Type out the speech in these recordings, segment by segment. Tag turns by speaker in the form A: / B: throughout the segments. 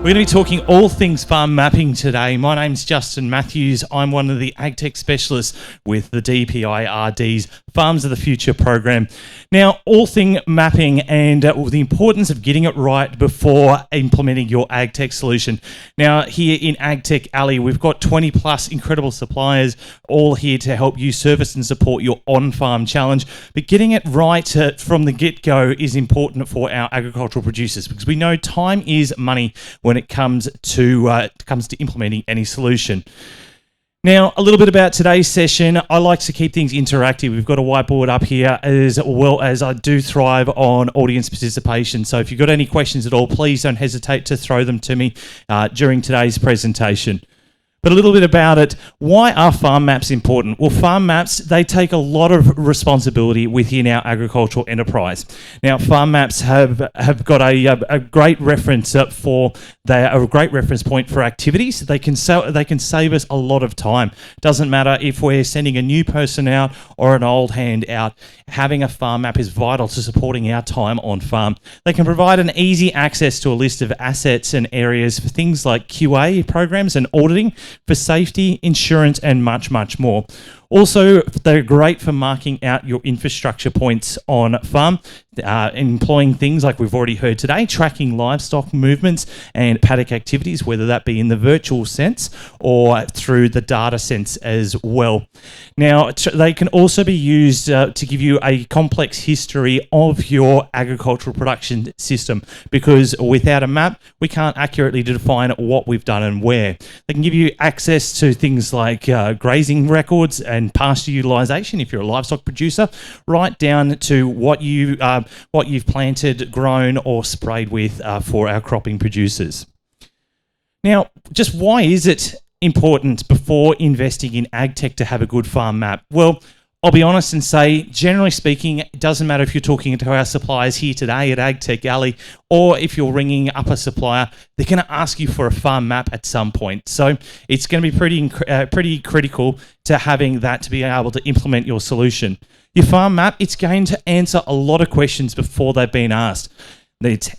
A: We're going to be talking all things farm mapping today. My name's Justin Matthews. I'm one of the Agtech Specialists with the DPIRD's Farms of the Future program. Now, all thing mapping and the importance of getting it right before implementing your Agtech solution. Now, here in Agtech Alley, we've got 20 plus incredible suppliers all here to help you service and support your on-farm challenge. But getting it right from the get-go is important for our agricultural producers because we know time is money when it comes to implementing any solution. Now, a little bit about today's session. I like to keep things interactive. We've got a whiteboard up here, as well as I do thrive on audience participation. So if you've got any questions at all, please don't hesitate to throw them to me during today's presentation. But a little bit about it. Why are farm maps important? Well, farm maps, they take a lot of responsibility within our agricultural enterprise. Now, farm maps have got a great reference a great reference point for activities. They can save us a lot of time. Doesn't matter if we're sending a new person out or an old hand out. Having a farm map is vital to supporting our time on farm. They can provide an easy access to a list of assets and areas for things like QA programs and auditing, for safety, insurance, and much, much more. Also, they're great for marking out your infrastructure points on farm, employing things like we've already heard today, tracking livestock movements and paddock activities, whether that be in the virtual sense or through the data sense as well. Now, they can also be used to give you a complex history of your agricultural production system, because without a map, we can't accurately define what we've done and where. They can give you access to things like grazing records and pasture utilisation if you're a livestock producer, right down to what you've planted, grown or sprayed with for our cropping producers. Now, just why is it important before investing in agtech to have a good farm map? Well, I'll be honest and say, generally speaking, it doesn't matter if you're talking to our suppliers here today at Agtech Alley, or if you're ringing up a supplier, they're going to ask you for a farm map at some point. So it's going to be pretty critical to having that to be able to implement your solution. Your farm map, it's going to answer a lot of questions before they've been asked.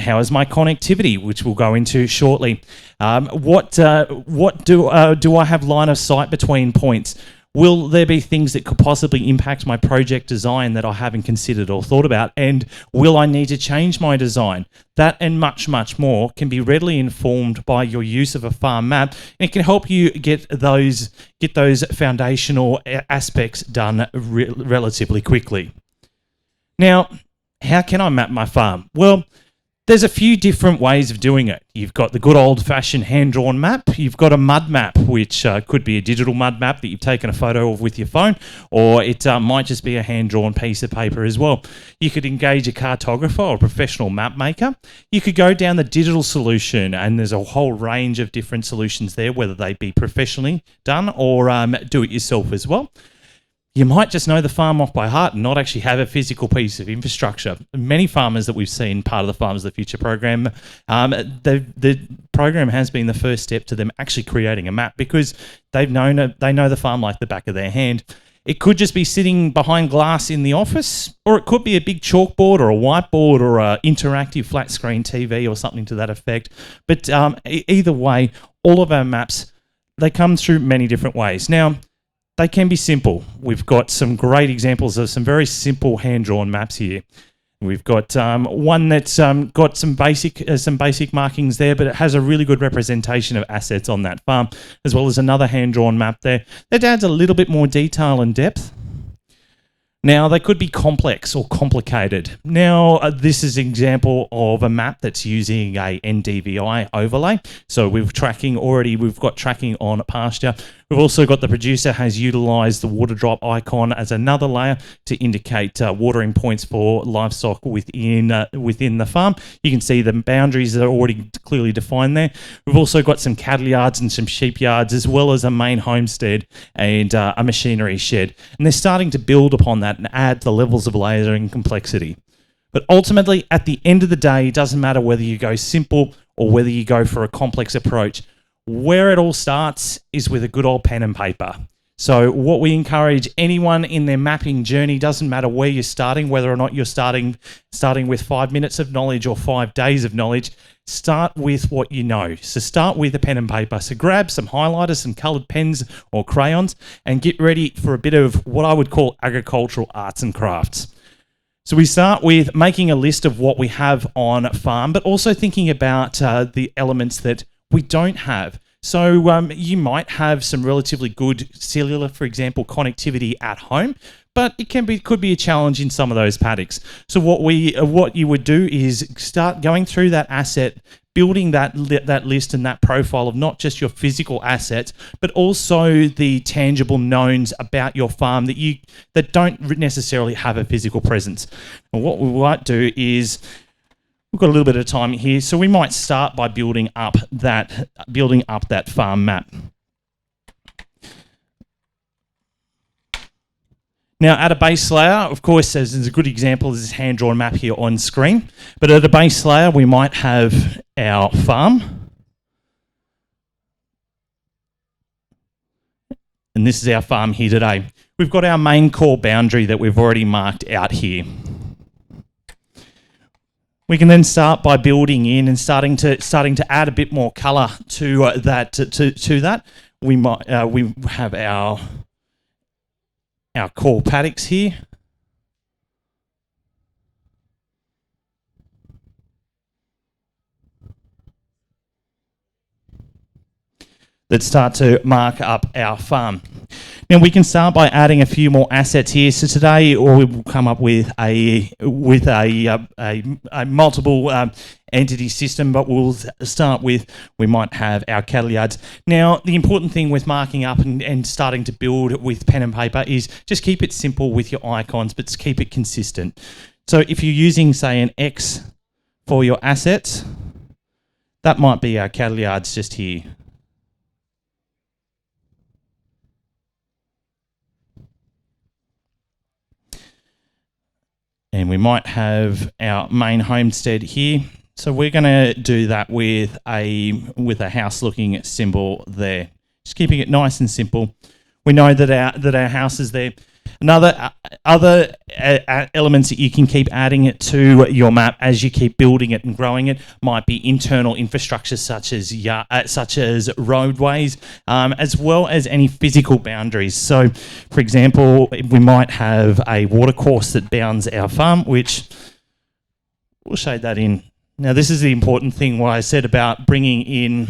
A: How is my connectivity, which we'll go into shortly? What do I have line of sight between points? Will there be things that could possibly impact my project design that I haven't considered or thought about? And will I need to change my design? That and much, much more can be readily informed by your use of a farm map, and it can help you get those foundational aspects done relatively quickly. Now, how can I map my farm? Well, there's a few different ways of doing it. You've got the good old-fashioned hand-drawn map. You've got a mud map, which could be a digital mud map that you've taken a photo of with your phone, or it might just be a hand-drawn piece of paper as well. You could engage a cartographer or a professional map maker. You could go down the digital solution, and there's a whole range of different solutions there, whether they be professionally done or do it yourself as well. You might just know the farm off by heart and not actually have a physical piece of infrastructure. Many farmers that we've seen part of the Farms of the Future program, the program has been the first step to them actually creating a map, because they know the farm like the back of their hand. It could just be sitting behind glass in the office, or it could be a big chalkboard or a whiteboard or an interactive flat screen TV or something to that effect. But either way, all of our maps, they come through many different ways. Now, they can be simple. We've got some great examples of some very simple hand-drawn maps here. We've got one that's got some basic markings there, but it has a really good representation of assets on that farm, as well as another hand-drawn map there that adds a little bit more detail and depth. Now, they could be complex or complicated. Now, this is an example of a map that's using a NDVI overlay. So we've got tracking on pasture. We've also got the producer has utilised the water drop icon as another layer to indicate watering points for livestock within the farm. You can see the boundaries are already clearly defined there. We've also got some cattle yards and some sheep yards, as well as a main homestead and a machinery shed. And they're starting to build upon that and add the levels of layering and complexity. But ultimately, at the end of the day, it doesn't matter whether you go simple or whether you go for a complex approach. Where it all starts is with a good old pen and paper. So what we encourage anyone in their mapping journey, doesn't matter where you're starting, whether or not you're starting with 5 minutes of knowledge or 5 days of knowledge, start with what you know. So start with a pen and paper. So grab some highlighters, some coloured pens or crayons, and get ready for a bit of what I would call agricultural arts and crafts. So we start with making a list of what we have on farm, but also thinking about the elements that we don't have. So you might have some relatively good cellular, for example, connectivity at home, but it could be a challenge in some of those paddocks. So what you would do is start going through that asset, building that list and that profile of not just your physical assets, but also the tangible knowns about your farm that don't necessarily have a physical presence. And what we might do is, we've got a little bit of time here, so we might start by building up that farm map. Now, at a base layer, of course, as a good example is this hand-drawn map here on screen, but at a base layer, we might have our farm. And this is our farm here today. We've got our main core boundary that we've already marked out here. We can then start by building in and starting to add a bit more colour to that. To that, we have our core paddocks here. That start to mark up our farm. Now we can start by adding a few more assets here. So today, or we will come up with a multiple entity system, but we'll start with, we might have our cattle yards. Now the important thing with marking up and starting to build with pen and paper is just keep it simple with your icons, but keep it consistent. So if you're using, say, an X for your assets, that might be our cattle yards just here. And we might have our main homestead here. So we're going to do that with a house looking symbol there. Just keeping it nice and simple. We know that our house is there. Other elements that you can keep adding it to your map as you keep building it and growing it might be internal infrastructure such as roadways, as well as any physical boundaries. So, for example, we might have a watercourse that bounds our farm, which we'll shade that in. Now, this is the important thing why I said about bringing in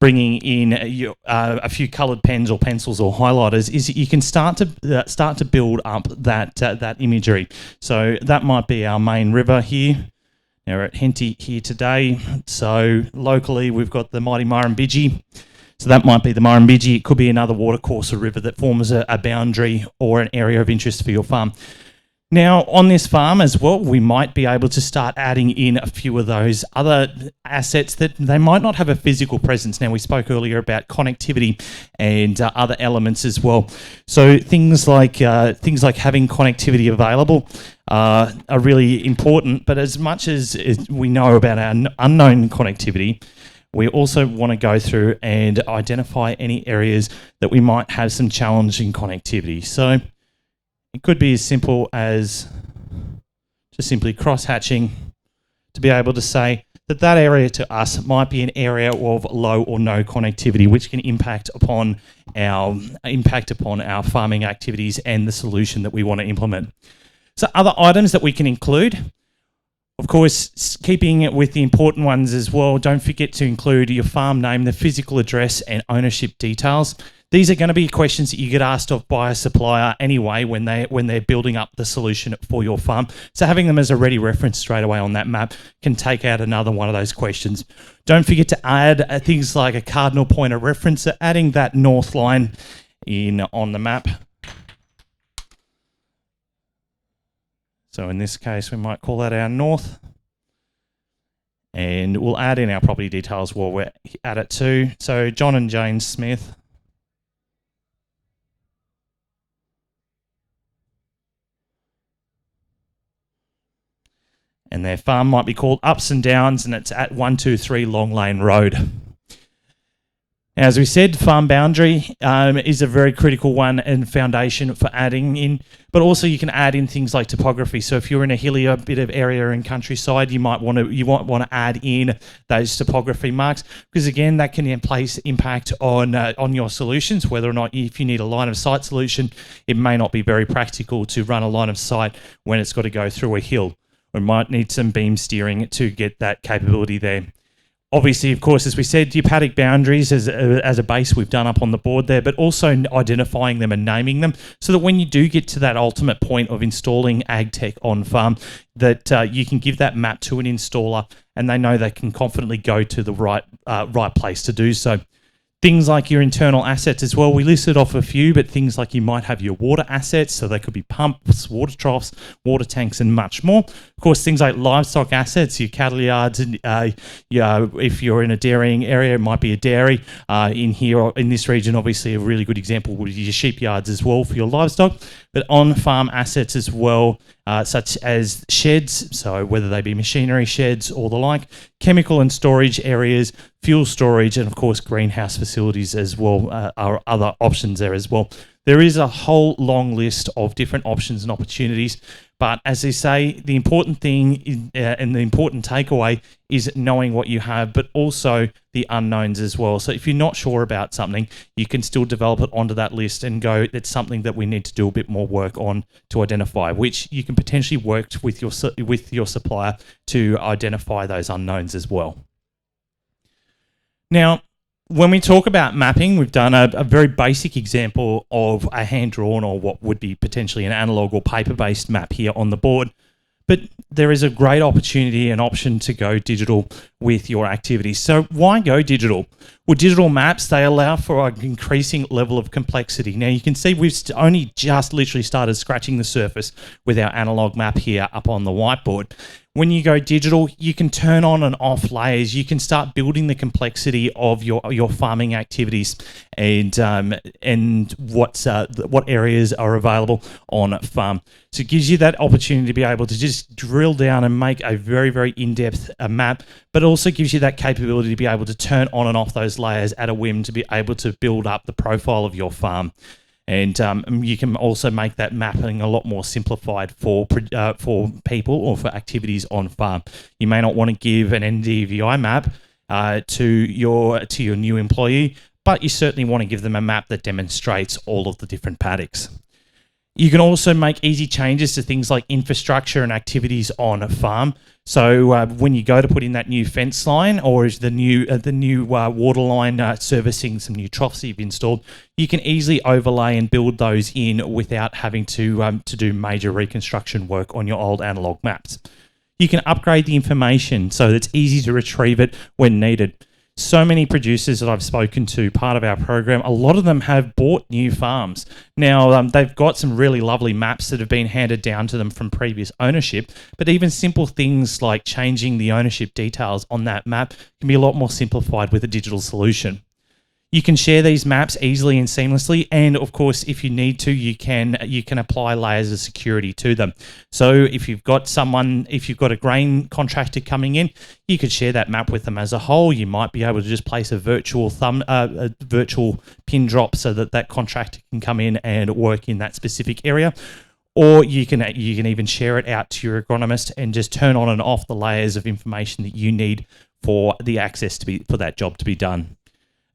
A: a few coloured pens or pencils or highlighters, is that you can start to build up that imagery. So that might be our main river here. Now we're at Henty here today. So locally we've got the mighty Murrumbidgee. So that might be the Murrumbidgee. It could be another watercourse or river that forms a boundary or an area of interest for your farm. Now, on this farm as well, we might be able to start adding in a few of those other assets that they might not have a physical presence. Now, we spoke earlier about connectivity and other elements as well. So things like having connectivity available are really important. But as much as we know about our unknown connectivity, we also want to go through and identify any areas that we might have some challenging connectivity. So it could be as simple as just simply cross-hatching to be able to say that area to us might be an area of low or no connectivity, which can impact upon our farming activities and the solution that we want to implement. So other items that we can include, of course, keeping it with the important ones as well, don't forget to include your farm name, the physical address and ownership details. These are going to be questions that you get asked of by a supplier anyway when they're building up the solution for your farm. So having them as a ready reference straight away on that map can take out another one of those questions. Don't forget to add things like a cardinal point of reference, so adding that north line in on the map. So in this case, we might call that our north. And we'll add in our property details while we're at it too. So John and Jane Smith. And their farm might be called Ups and Downs, and it's at 123 Long Lane Road. As we said, farm boundary is a very critical one and foundation for adding in, but also you can add in things like topography. So if you're in a hillier bit of area in countryside, you might want to add in those topography marks, because again, that can place impact on your solutions. Whether or not, if you need a line of sight solution, it may not be very practical to run a line of sight when it's got to go through a hill. We might need some beam steering to get that capability there. Obviously, of course, as we said, your paddock boundaries as a base we've done up on the board there, but also identifying them and naming them so that when you do get to that ultimate point of installing Agtech on farm, that you can give that map to an installer and they know they can confidently go to the right place to do so. Things like your internal assets as well. We listed off a few, but things like you might have your water assets, so they could be pumps, water troughs, water tanks, and much more. Of course, things like livestock assets, your cattle yards, and if you're in a dairying area, it might be a dairy. In here, in this region, obviously, a really good example would be your sheep yards as well for your livestock, but on-farm assets as well, such as sheds, so whether they be machinery sheds or the like, chemical and storage areas, fuel storage, and of course greenhouse facilities as well are other options there as well. There is a whole long list of different options and opportunities, but as they say, the important thing and the important takeaway is knowing what you have, but also the unknowns as well. So if you're not sure about something, you can still develop it onto that list and go, it's something that we need to do a bit more work on to identify, which you can potentially work with your supplier to identify those unknowns as well. Now, when we talk about mapping, we've done a very basic example of a hand-drawn or what would be potentially an analog or paper-based map here on the board. But there is a great opportunity and option to go digital with your activities. So why go digital? Well, digital maps, they allow for an increasing level of complexity. Now, you can see we've only just literally started scratching the surface with our analog map here up on the whiteboard. When you go digital, you can turn on and off layers. You can start building the complexity of your farming activities and what areas are available on farm. So it gives you that opportunity to be able to just drill down and make a very, very in-depth map, but also gives you that capability to be able to turn on and off those layers at a whim to be able to build up the profile of your farm. And you can also make that mapping a lot more simplified for people or for activities on farm. You may not want to give an NDVI map to your new employee, but you certainly want to give them a map that demonstrates all of the different paddocks. You can also make easy changes to things like infrastructure and activities on a farm. So when you go to put in that new fence line or is the new water line servicing some new troughs that you've installed, you can easily overlay and build those in without having to do major reconstruction work on your old analog maps. You can upgrade the information so that it's easy to retrieve it when needed. So many producers that I've spoken to, part of our program, a lot of them have bought new farms. Now, they've got some really lovely maps that have been handed down to them from previous ownership, but even simple things like changing the ownership details on that map can be a lot more simplified with a digital solution. You can share these maps easily and seamlessly, and of course, if you need to, you can apply layers of security to them. So if you've got a grain contractor coming in, you could share that map with them as a whole. You might be able to just place a virtual pin drop so that contractor can come in and work in that specific area. Or you can even share it out to your agronomist and just turn on and off the layers of information that you need for the access for that job to be done.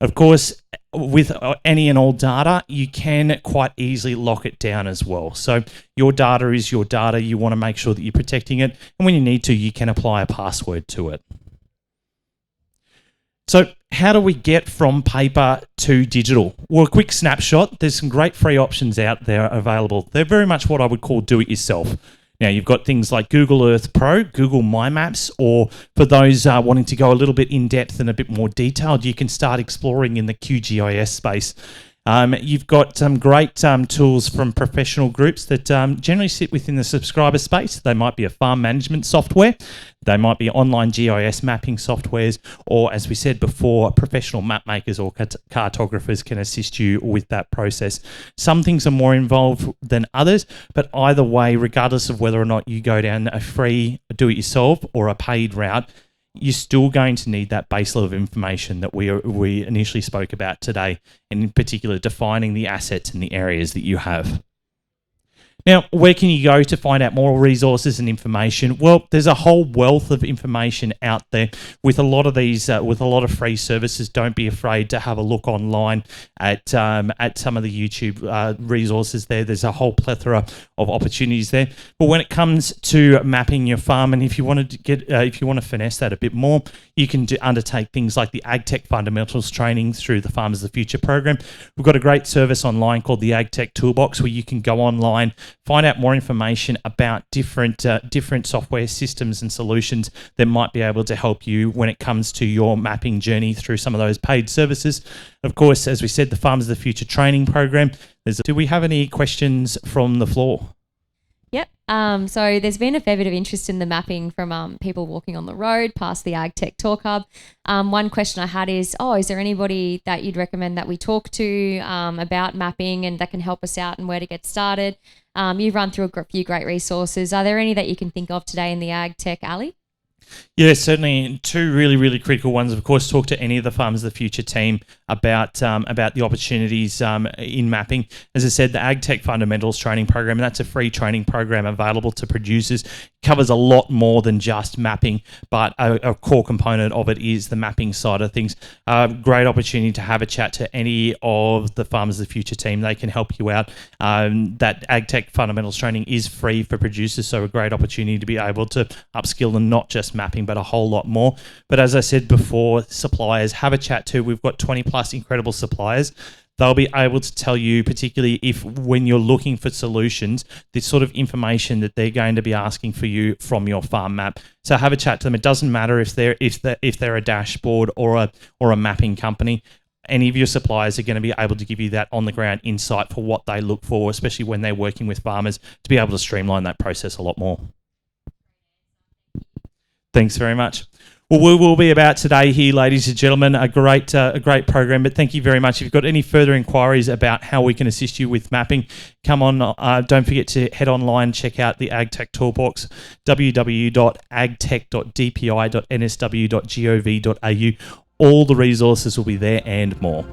A: Of course, with any and all data, you can quite easily lock it down as well. So your data is your data. You want to make sure that you're protecting it. And when you need to, you can apply a password to it. So how do we get from paper to digital? Well, a quick snapshot. There's some great free options out there available. They're very much what I would call do-it-yourself. Now, you've got things like Google Earth Pro, Google My Maps, or for those wanting to go a little bit in depth and a bit more detailed, you can start exploring in the QGIS space. You've got some great tools from professional groups that generally sit within the subscriber space. They might be a farm management software. They might be online GIS mapping softwares, or as we said before, professional map makers or cartographers can assist you with that process. Some things are more involved than others, but either way, regardless of whether or not you go down a free do-it-yourself or a paid route, you're still going to need that base level of information that we initially spoke about today, and in particular defining the assets and the areas that you have. Now, where can you go to find out more resources and information? Well, there's a whole wealth of information out there with a lot of these, with a lot of free services. Don't be afraid to have a look online at some of the YouTube resources there. There's a whole plethora of opportunities there. But when it comes to mapping your farm, and if you want to finesse that a bit more, you can undertake things like the Agtech Fundamentals training through the Farmers of the Future program. We've got a great service online called the Agtech Toolbox, where you can go online, find out more information about different software systems and solutions that might be able to help you when it comes to your mapping journey through some of those paid services. Of course, as we said, the Farmers of the Future training program. Do we have any questions from the floor?
B: Yep. So there's been a fair bit of interest in the mapping from people walking on the road past the Agtech Talk Hub. One question I had is there anybody that you'd recommend that we talk to about mapping and that can help us out and where to get started? You've run through a few great resources. Are there any that you can think of today in the Agtech Alley?
A: Yeah, certainly. Two really, really critical ones. Of course, talk to any of the Farmers of the Future team about the opportunities in mapping. As I said, the Agtech Fundamentals training program, and that's a free training program available to producers. Covers a lot more than just mapping, but a core component of it is the mapping side of things. Great opportunity to have a chat to any of the Farmers of the Future team. They can help you out. That Agtech Fundamentals training is free for producers, so a great opportunity to be able to upskill and not just mapping, but a whole lot more. But as I said before, suppliers, have a chat to. We've got 20 plus incredible suppliers. They'll be able to tell you, particularly if when you're looking for solutions, the sort of information that they're going to be asking for you from your farm map. So have a chat to them. It doesn't matter if they're a dashboard or a mapping company. Any of your suppliers are going to be able to give you that on the ground insight for what they look for, especially when they're working with farmers, to be able to streamline that process a lot more. Thanks very much. Well, we will be about today here, ladies and gentlemen. A great program, but thank you very much. If you've got any further inquiries about how we can assist you with mapping, come on. Don't forget to head online, check out the Agtech Toolbox, www.agtech.dpi.nsw.gov.au. All the resources will be there and more.